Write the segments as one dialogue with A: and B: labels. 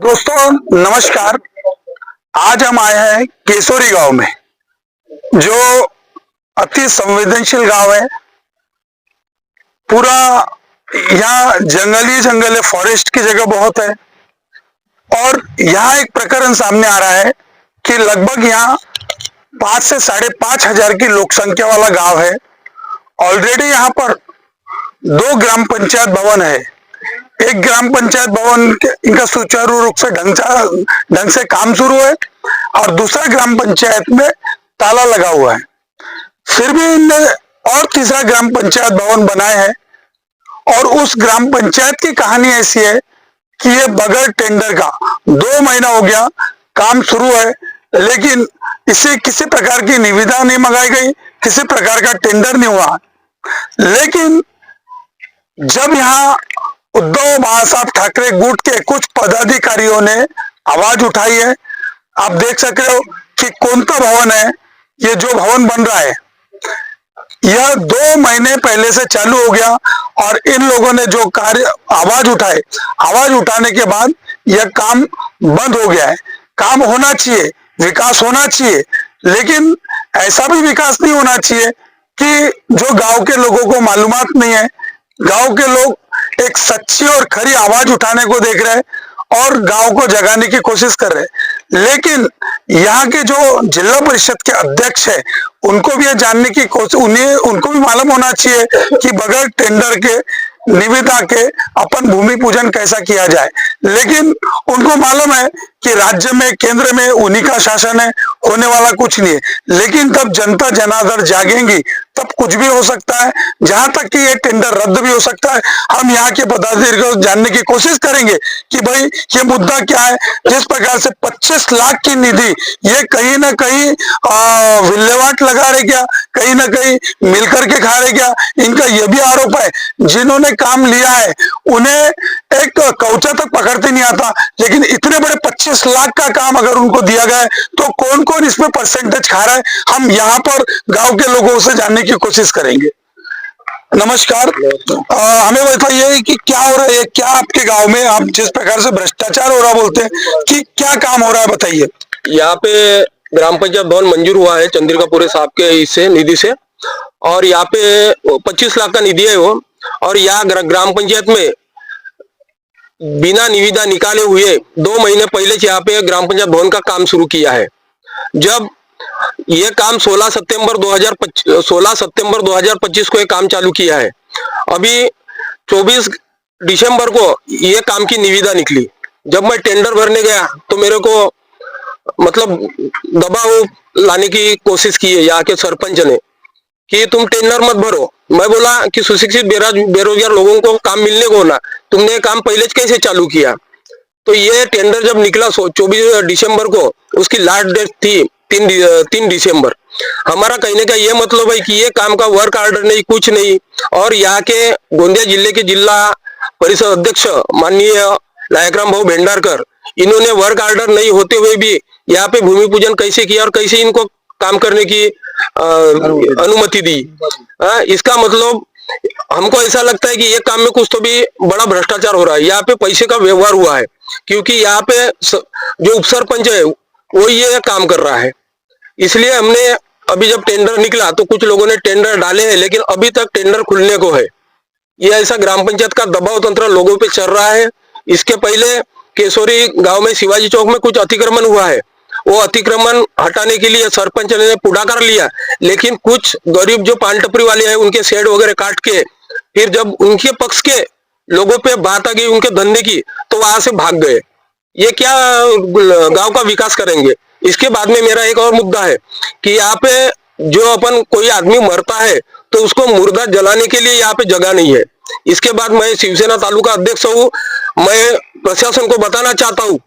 A: दोस्तों नमस्कार। आज हम आए हैं केसोरी गांव में, जो अति संवेदनशील गांव है। पूरा यहाँ जंगल है, फॉरेस्ट की जगह बहुत है। और यहाँ एक प्रकरण सामने आ रहा है कि लगभग यहाँ 5 से 5,500 की लोक संख्या वाला गांव है। ऑलरेडी यहाँ पर 2 ग्राम पंचायत भवन है। एक ग्राम पंचायत भवन इनका सुचारू रूप से ढंग से काम शुरू है और दूसरा ग्राम पंचायत में ताला लगा हुआ है। फिर भी इनने और तीसरा ग्राम पंचायत भवन बनाए हैं। और उस ग्राम पंचायत की कहानी ऐसी है कि ये बगैर टेंडर का 2 महीना हो गया काम शुरू है, लेकिन इसे किसी प्रकार की निविदा नहीं मंगाई गई, किसी प्रकार का टेंडर नहीं हुआ। लेकिन जब यहाँ उद्धव बाळासाहेब ठाकरे गुट के कुछ पदाधिकारियों ने आवाज उठाई है, आप देख सकते हो कि कौन सा भवन है ये, जो भवन बन रहा है यह 2 महीने पहले से चालू हो गया। और इन लोगों ने जो कार्य आवाज उठाए, आवाज उठाने के बाद यह काम बंद हो गया है। काम होना चाहिए, विकास होना चाहिए, लेकिन ऐसा भी विकास नहीं होना चाहिए कि जो गांव के लोगों को मालूमात नहीं है। गांव के लोग एक सच्ची और खरी आवाज उठाने को देख रहे हैं और गांव को जगाने की कोशिश कर रहे हैं। लेकिन यहाँ के जो जिला परिषद के अध्यक्ष है, उनको भी ये जानने की कोशिश, उनको भी मालूम होना चाहिए कि बगैर टेंडर के, निविदा के अपन भूमि पूजन कैसा किया जाए। लेकिन उनको मालूम है कि राज्य में, केंद्र में उन्हीं का शासन है, होने वाला कुछ नहीं है। लेकिन तब जनता जनार्दन जागेंगी तब कुछ भी हो सकता है, जहां तक कि ये टेंडर रद्द भी हो सकता है। हम यहाँ के पदाधिकारियों को जानने की कोशिश करेंगे कि भाई ये मुद्दा क्या है। जिस प्रकार से 25 लाख की निधि ये कहीं ना कहीं विल्लेवाट लगा रहे क्या, कहीं ना कहीं मिलकर के खा रहे क्या, इनका यह भी आरोप है। जिन्होंने काम लिया है उन्हें एक कौचा तक पकड़ते नहीं आता, लेकिन इतने बड़े 25 लाख का काम अगर उनको दिया गया है तो कौन कौन इसमें परसेंटेज खा रहा है, हम यहाँ पर गांव के लोगों से जानने की कोशिश करेंगे। नमस्कार। हमें बताइए कि क्या हो रहा है, क्या आपके गांव में, आप जिस प्रकार से भ्रष्टाचार हो रहा बोलते हैं कि क्या काम हो रहा है, बताइए।
B: यहाँ पे ग्राम पंचायत भवन मंजूर हुआ है चंद्रिकापुरे साहब के इससे निधि से, और यहाँ पे 25 लाख का निधि है वो। और यहाँ ग्राम पंचायत में बिना निविदा निकाले हुए 2 महीने पहले से यहाँ पे ग्राम पंचायत भवन का काम शुरू किया है। जब ये काम 16 सितंबर 2025 को ये काम चालू किया है। अभी 24 दिसंबर को ये काम की निविदा निकली। जब मैं टेंडर भरने गया तो मेरे को मतलब दबाव लाने की कोशिश की है यहाँ के सरपंच ने कि तुम टेंडर मत भरो। मैं बोला कि सुशिक्षित बेरोजगार लोगों को काम मिलने को ना, तुमने काम पहले कैसे चालू किया। तो ये टेंडर जब निकला 24 दिसंबर को, उसकी लास्ट डेट थी 3 दिसंबर। हमारा कहने का ये मतलब है कि ये काम का वर्क ऑर्डर नहीं, कुछ नहीं। और यहाँ के गोंदिया जिले के जिला परिषद अध्यक्ष माननीय लायकराम भाऊ भेंडारकर, इन्होंने वर्क ऑर्डर नहीं होते हुए भी यहाँ पे भूमि पूजन कैसे किया और कैसे इनको काम करने की अनुमति दी। इसका मतलब हमको ऐसा लगता है कि ये काम में कुछ तो भी बड़ा भ्रष्टाचार हो रहा है। यहाँ पे पैसे का व्यवहार हुआ है, क्योंकि यहाँ पे जो उपसरपंच है वो ये काम कर रहा है। इसलिए हमने अभी जब टेंडर निकला तो कुछ लोगों ने टेंडर डाले हैं, लेकिन अभी तक टेंडर खुलने को है। ये ऐसा ग्राम पंचायत का दबाव तंत्र लोगों पे चल रहा है। इसके पहले केसोरी गांव में शिवाजी चौक में कुछ अतिक्रमण हुआ है, वो अतिक्रमण हटाने के लिए सरपंच ने पुढाकार लिया, लेकिन कुछ गरीब जो पान टपरी वाले हैं उनके शेड वगैरह काट के, फिर जब उनके पक्ष के लोगों पे बात आ गई उनके धंधे की, तो वहां से भाग गए। ये क्या गांव का विकास करेंगे। इसके बाद में मेरा एक और मुद्दा है कि यहाँ पे जो अपन कोई आदमी मरता है तो उसको मुर्दा जलाने के लिए यहाँ पे जगह नहीं है। इसके बाद मैं शिवसेना तालुका अध्यक्ष हूँ, मैं प्रशासन को बताना चाहता हूँ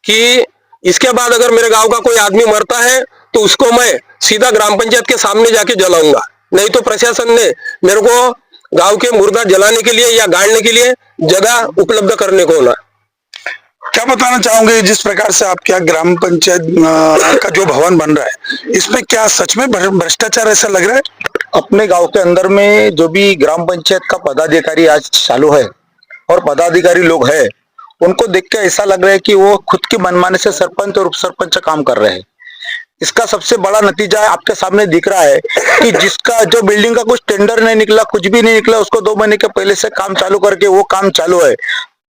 B: कि इसके बाद अगर मेरे गांव का कोई आदमी मरता है तो उसको मैं सीधा ग्राम पंचायत के सामने जाके जलाऊंगा। नहीं तो प्रशासन ने मेरे को गांव के मुर्दा जलाने के लिए या गाड़ने के लिए जगह उपलब्ध करने को ना।
A: क्या बताना चाहोगे, जिस प्रकार से आपके यहाँ ग्राम पंचायत का जो भवन बन रहा है, इसमें क्या सच में भ्रष्टाचार ऐसा लग रहा है?
C: अपने गांव के अंदर में जो भी ग्राम पंचायत का पदाधिकारी आज चालू है और पदाधिकारी लोग है, उनको देख के ऐसा लग रहा है कि वो खुद की मनमानी से सरपंच और उप सरपंच का काम कर रहे हैं। इसका सबसे बड़ा नतीजा आपके सामने दिख रहा है कि जिसका जो बिल्डिंग का कुछ टेंडर नहीं निकला, कुछ भी नहीं निकला, उसको 2 महीने के पहले से काम चालू करके वो काम चालू है।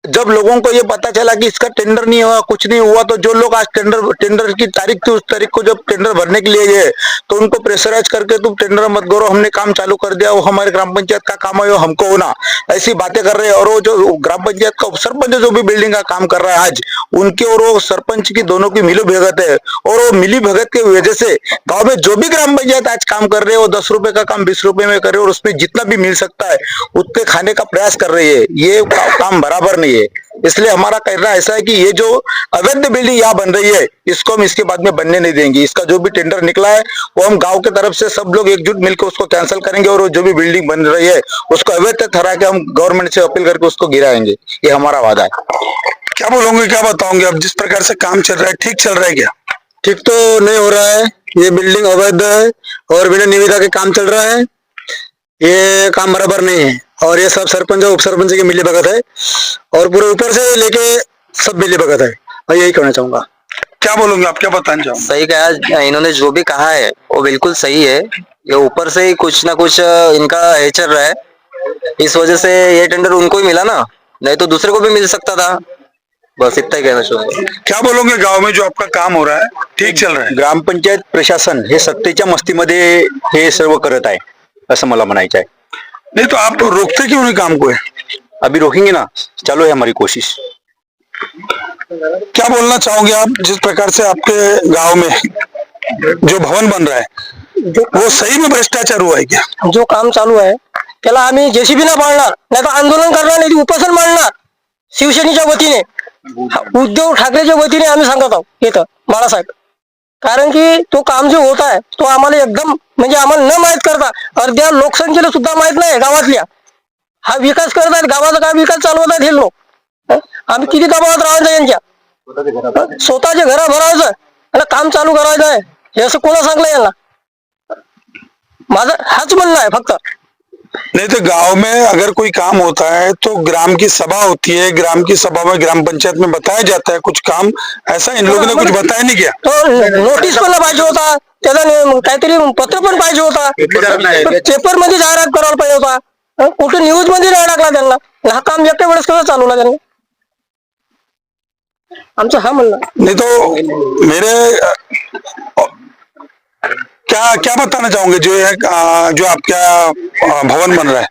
C: जब लोगों को ये पता चला कि इसका टेंडर नहीं हुआ, कुछ नहीं हुआ, तो जो लोग आज टेंडर की तारीख थी, उस तारीख को जब टेंडर भरने के लिए गए तो उनको प्रेशराइज करके तुम टेंडर मत करो, हमने काम चालू कर दिया, वो हमारे ग्राम पंचायत का काम है, वो हमको होना, ऐसी बातें कर रहे हैं। और वो जो ग्राम पंचायत का उपसरपंच जो भी बिल्डिंग का काम कर रहा है आज, उनके और वो सरपंच की दोनों की मिली भगत है। और वो मिली भगत की वजह से गाँव में जो भी ग्राम पंचायत आज काम कर रहे हैं, वो 10 रुपए का काम 20 रुपए में कर रहे हैं, और उसमें जितना भी मिल सकता है उतने खाने का प्रयास कर रही है। ये काम बराबर नहीं है। इसलिए हमारा कहना ऐसा है कि ये जो अवैध बिल्डिंग यहाँ बन रही है, इसको हम इसके बाद में बनने नहीं देंगे। इसका जो भी टेंडर निकला है वो हम गांव की तरफ से सब लोग एकजुट मिलकर उसको कैंसिल करेंगे, और जो भी बिल्डिंग बन रही है उसको अवैध ठहरा के हम गवर्नमेंट से अपील करके उसको गिराएंगे। ये हमारा वादा है।
A: क्या बोलोगे, क्या बताओगे? अब जिस प्रकार से काम चल रहा है, ठीक चल रहा है क्या?
C: ठीक तो नहीं हो रहा है, ये बिल्डिंग अवैध है और बिना निविदा के काम चल रहा है। ये काम बराबर नहीं है, और ये सब सरपंच और उप सरपंच की मिली भगत है, और पूरे ऊपर से लेके सब मिली भगत है। मैं यही कहना चाहूंगा।
A: क्या बोलोगे आप, क्या बताना चाहोगे?
D: सही कहा, इन्होंने जो भी कहा है वो बिल्कुल सही है। ये ऊपर से ही कुछ ना कुछ इनका है चल रहा है, इस वजह से ये टेंडर उनको ही मिला ना, नहीं तो दूसरे को भी मिल सकता था। बस इतना ही कहना चाहूंगा।
A: क्या बोलोगे, गांव में जो आपका काम हो रहा है ठीक चल रहा है?
C: ग्रामपंचायत प्रशासन हे सत्तेच्या मस्तीमध्ये हे सर्व करत आहे असं मला म्हणायचं आहे।
A: नहीं तो आप रोकते क्यों नहीं काम को?
C: अभी रोकेंगे ना, चालू है हमारी कोशिश।
A: क्या बोलना चाहोगे आप, जिस प्रकार से आपके गांव में जो भवन बन रहा है वो सही में भ्रष्टाचार हुआ है क्या?
E: जो काम चालू आहे त्याला आम्ही जेसीबी ना पाळणार, नाही तर आंदोलन करणार, नाही तर उपोषण मांडणार शिवसेनेच्या वतीने, उद्धव ठाकरेच्या वतीने आम्ही सांगत आहोत इथं बाळासाहेब। कारण की तो काम जो होत आहे तो आम्हाला एकदम म्हणजे आम्हाला न माहित करता, अर्ध्या लोकसंख्येला सुद्धा माहित नाही गावातल्या हा विकास करत आहेत, गावाचा काय विकास चालवत आहेत हे लोक। आम्ही किती दबावात राहायचं यांच्या, स्वतःचे घर भरायचं आणि काम चालू करायचं आहे, हे असं कोणा सांगलं यांना? माझं हाच म्हणणं आहे फक्त।
A: नहीं तो गांव में अगर कोई काम होता है तो ग्राम की सभा होती है, ग्राम की सभा में ग्राम पंचायत में बताया जाता है कुछ काम, ऐसा इन लोगों ने कुछ बताया नहीं क्या?
E: तो नोटीस पण पाहिजे होता, त्याचा काहीतरी पत्र पण पाहिजे होता, पेपर मध्ये जाहिरात करायला पाहिजे होता, कुठे न्यूज मध्ये नाही टाकला त्यांना। हा काम एकट्या वेळेस कसं चालवला त्यांनी? आमचं हा म्हणणं।
A: नहीं तो मेरे क्या क्या बताना चाहोगे, जो है जो आपका भवन बन रहा है,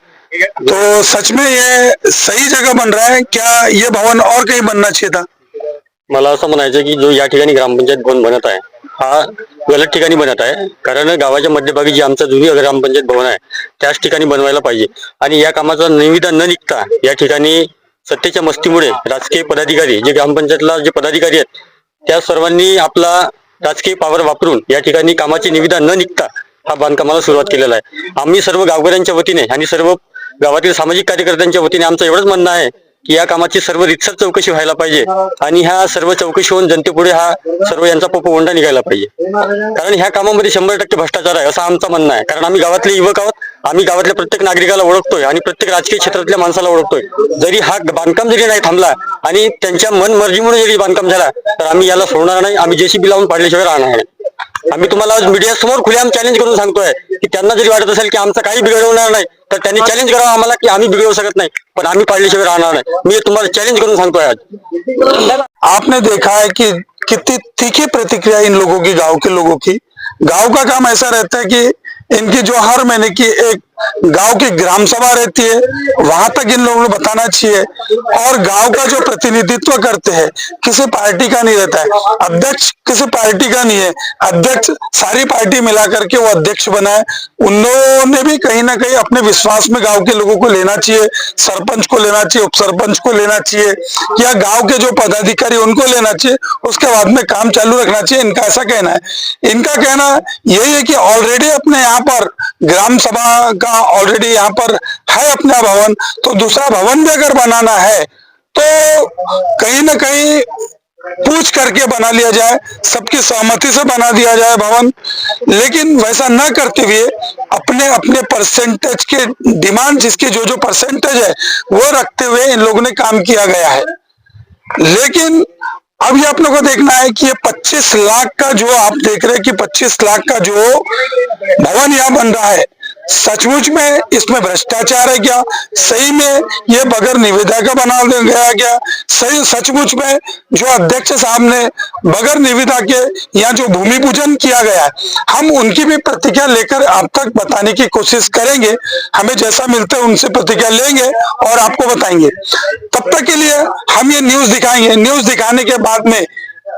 A: तो सच में ये सही जगह बन रहा है क्या? ये भवन और कहीं बनना चाहिए था?
F: मला असं म्हणायचं की जो या ठिकाणी ग्रामपंचायत भवन बनत आहे हा गलत ठिकाणी बनत आहे, कारण गावाच्या मध्यभागी जी आमचं जुनी ग्रामपंचायत भवन आहे त्याच ठिकाणी बनवायला पाहिजे। आणि या कामाचा निविदा न निघता या ठिकाणी सत्तेच्या मस्तीमुळे राजकीय पदाधिकारी, जे ग्रामपंचायतला जे पदाधिकारी आहेत त्या सर्वांनी आपला राजकीय पावर वापरून या ठिकाणी कामाची निविदा न निघता हा बांधकामाला सुरुवात केलेला आहे। आम्ही सर्व गावकऱ्यांच्या वतीने आणि सर्व गावातील सामाजिक कार्यकर्त्यांच्या वतीने आमचं एवढंच म्हणणं आहे की या कामाची सर्व रितसर चौकशी व्हायला पाहिजे, आणि ह्या सर्व चौकशी होऊन जनतेपुढे हा सर्व यांचा पोपवंडा निघायला पाहिजे। कारण ह्या कामामध्ये 100% भ्रष्टाचार आहे असं आमचं म्हणणं आहे। कारण आम्ही गावातले युवक आहोत, आम्ही गावातल्या प्रत्येक नागरिकाला ओळखतोय आणि प्रत्येक राजकीय क्षेत्रातल्या माणसाला ओळखतोय। जरी हा बांधकाम जरी नाही थांबला आणि त्यांच्या मनमर्जीमुळे जरी बांधकाम झाला तर आम्ही याला सोडणार नाही, आम्ही जेसीबी लावून पाडल्याशिवाय राहणार नाही। आम्ही तुम्हाला आज मीडिया समोर खुलेआम चॅलेंज करून सांगतोय की त्यांना जरी वाटत असेल की आमचं काही बिघडवणार नाही तर त्यांनी चॅलेंज करावं आम्हाला की आम्ही बिघडवू शकत नाही, पण आम्ही पाडल्याशिवाय राहणार नाही। मी तुम्हाला चॅलेंज करून सांगतोय आज।
A: आपने देखा है कि कितनी तीखी प्रतिक्रिया इन लोगों की, गांव के लोगों की। गांव का काम ऐसा रहता है कि इनकी जो हर महीने की एक गांव की ग्राम सभा रहती है, वहां तक इन लोगों को बताना चाहिए। और गांव का जो प्रतिनिधित्व करते हैं किसी पार्टी का नहीं रहता है, अध्यक्ष किसी पार्टी का नहीं है, अध्यक्ष सारी पार्टी मिला करके वो अध्यक्ष बना है। उन लोगों ने भी कहीं ना कहीं अपने विश्वास में गांव के लोगों को लेना चाहिए, सरपंच को लेना चाहिए, उप सरपंच को लेना चाहिए, या गांव के जो पदाधिकारी उनको लेना चाहिए, उसके बाद में काम चालू रखना चाहिए। इनका ऐसा कहना है। इनका कहना यही है कि ऑलरेडी अपने यहाँ पर ग्राम सभा का ऑलरेडी यहाँ पर है अपना भवन, तो दूसरा भवन भी अगर बनाना है तो कहीं ना कहीं पूछ करके बना लिया जाए, सबकी सहमति से बना दिया जाए भवन। लेकिन वैसा न करते हुए अपने अपने परसेंटेज के डिमांड, जिसके जो जो परसेंटेज है वो रखते हुए इन लोगों ने काम किया गया है। लेकिन अब ये अपने को देखना है कि ये 25 लाख का जो आप देख रहे हैं कि 25 लाख का जो भवन यहाँ बन रहा है, सचमुच में इसमें भ्रष्टाचार है क्या? सही में ये बगैर निविदा का बना दिया गया क्या? सही सचमुच में जो अध्यक्ष साहब ने बगैर निविदा के यहाँ जो भूमि पूजन किया गया है, हम उनकी भी प्रतिक्रिया लेकर आप तक बताने की कोशिश करेंगे। हमें जैसा मिलता है उनसे प्रतिक्रिया लेंगे और आपको बताएंगे। तब तक के लिए हम ये न्यूज दिखाएंगे। न्यूज दिखाने के बाद में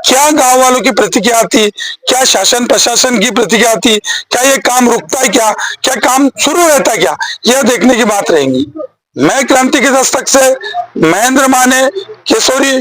A: क्या गांव वालों की प्रतिक्रिया आती, क्या शासन प्रशासन की प्रतिक्रिया आती, क्या ये काम रुकता है क्या काम शुरू रहता है क्या, यह देखने की बात रहेगी। मैं क्रांति के दस्तक से महेंद्र माने, केशोरी।